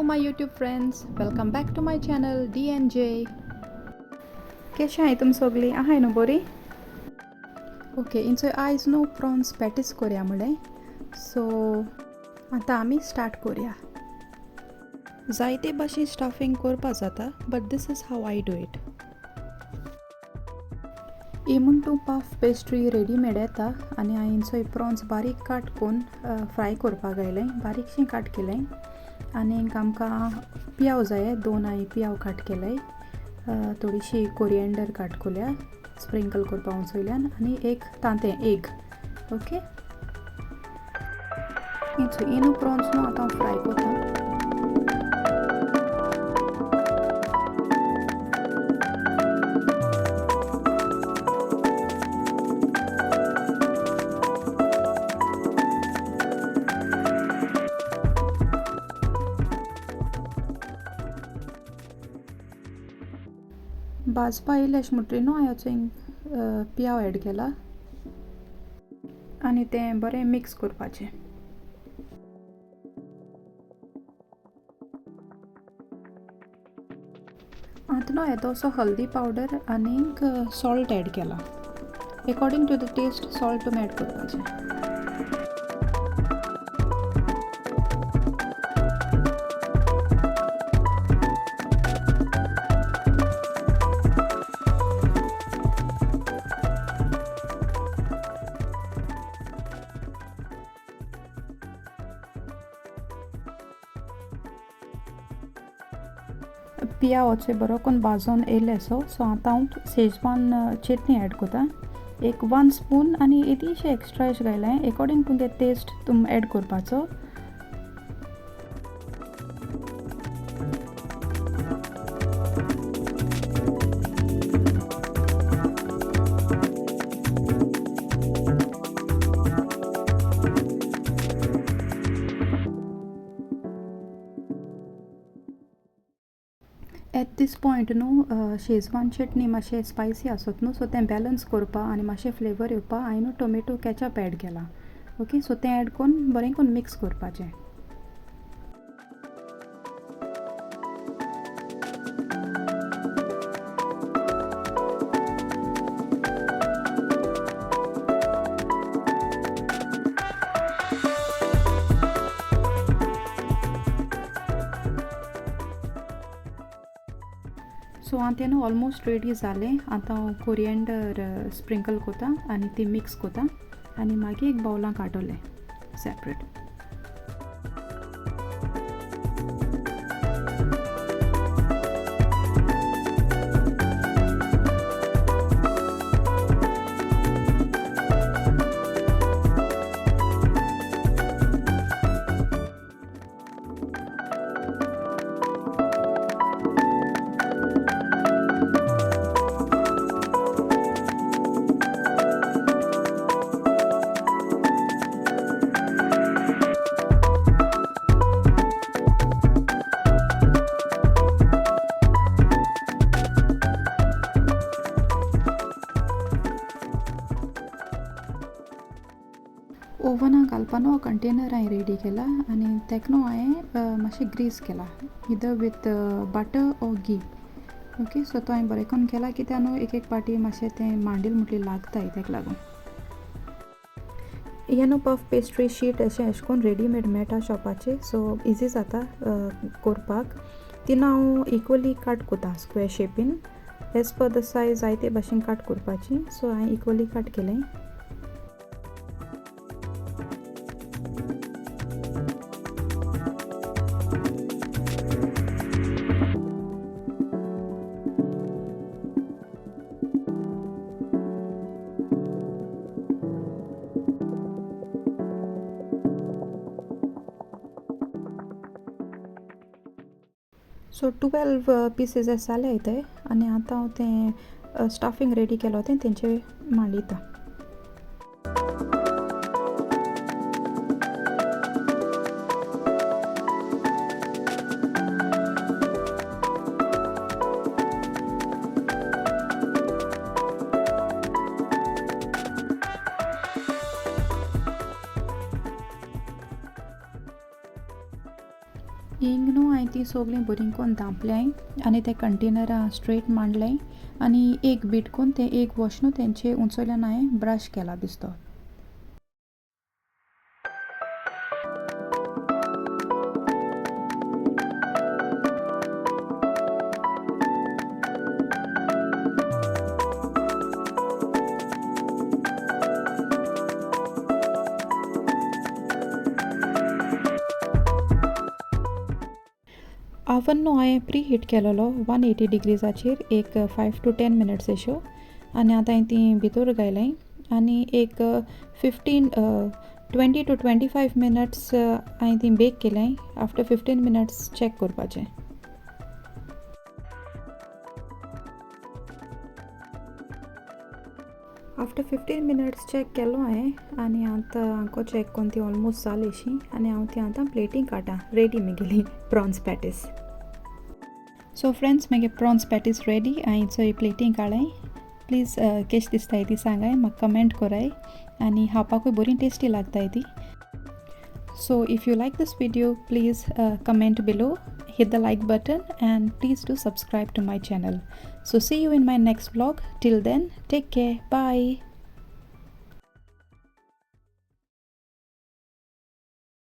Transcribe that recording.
my YouTube friends, welcome back to my channel DNJ. कशें आहाय तुम सगळीं? आहाय न्हू बरी? ओके, इंचो आयज न्हू प्रॉन्स पॅटीस करुया म्हणलें. सो आतां आमी स्टार्ट करुया. जायते भाशेन स्टफींग करपा जाता, but this is how I do it. इमून टू पफ पेस्ट्री रेडीमेड येता आनी हांवें इंचो प्रॉन्स बारीक काट करून फ्राय करपाक घायलें. बारीकशें काट केलें आनी आमकां पियाव जाय, 2 हांवें पियाव काट केले. थोडीशी कोरिएंडर काट केल्या स्प्रिंकल करपा उंचयल्यान आनी एक तांतें एग. ओके, इनू प्रॉन्स न्हू आतां हांव फ्राय करता. भाजपा येयलें म्हणटरी न्हू हांवें पियाव एड केला आनी तें बरें मिक्स करपाचें. आतां न्हू येदोसो हल्दी पावडर आनीक सॉल्ट एड केला. According to the taste salt तुमी एड करपाचें. पियाव वचून बरो करून भाजून येयले सो आतां हांव शेजवान चटणी एड करता. एक 1 स्पून आनी इल्लीशें एक्स्ट्रा एश घायलें. अकॉर्डिंग टू द टेस्ट तुम एड करपाचो. एट दीस पॉयंट न्हू शेजवान चटणी मातशें स्पायसी आसत न्हू, सो तें बॅलन्स करपा आनी मातशें फ्लेवर येवपा हांवें टोमॅटो कॅचअप एड केला. ओके, सो तें एड करून बरें करून मिक्स करपाचें. सो हांव तें न्हू ऑलमोस्ट रेडी जालें. आतां हांव कोरिएंडर स्प्रिंकल करता आनी ती मिक्स करता आनी मागीर एक बावलां काडटलें सेपरेट. ओवनाक घालपा न्हू कंटेनर हांवें रेडी केला आनी तेका न्हू हांवें मातशें ग्रीस केला either with butter or ghee. Okay, so तो हांवें बरें करून केला कित्याक न्हू एक पाटी मातशें तें मांडील म्हटली लागताय तेका लागून. हें न्हू पफ पेस्ट्री शीट अशें करून रेडीमेड मेळटा शॉपाचेर, सो इजी जाता करपाक. ती हांव इक्वली कट करता स्क्वेअर शेपीन. एज पर द सायज जाय ते भाशेन कट करपाची. सो हांवें इक्वली कट केलें. सो 12 पीसीस जाले ते आनी आतां हांव तें स्टफींग रेडी केलो तें तेंचेर मांडिता. हिंग न्हू हांवें ती सगळीं बरी करून धांपल्याय आनी ते कंटेनरा स्ट्रेट मांडले आनी एक बीट करून ते एक वॉश न्हू तेंचे उंचोयल्यान हांवें ब्रश केला दिसतो. ओवन न्हू हांवें प्री हीट केलेलो 180 डिग्रीजाचेर एक 5 to 10 मिनट्स अश्यो आनी आतां हांवें ती भितर घायलें आनी एक 20 to 25 मिनट्स हांवें ती बेक केलें. आफ्टर 15 मिनट्स चॅक करपाचें. आफ्टर 15 मिनट्स चॅक केलो हांवें आनी आतां हांव चॅक करून ती ऑलमोस्ट जाली अशी आनी हांव ती आतां प्लेटींग काडटा. रेडी म्हगेली प्रॉन्स पॅटीस. सो फ्रेंड्स म्हगे प्रॉन्स पॅटीस रेडी. हांवें चोय प्लेटींग काडलें. प्लीज केश दिसताय ती सांगाय, म्हाका कमेंट कोराय आनी खावपाकूय बरी टेस्टी लागताय ती. So if you like this video, please comment below, hit the like button and please do subscribe to my channel. So see you in my next vlog. Till then, take care. Bye.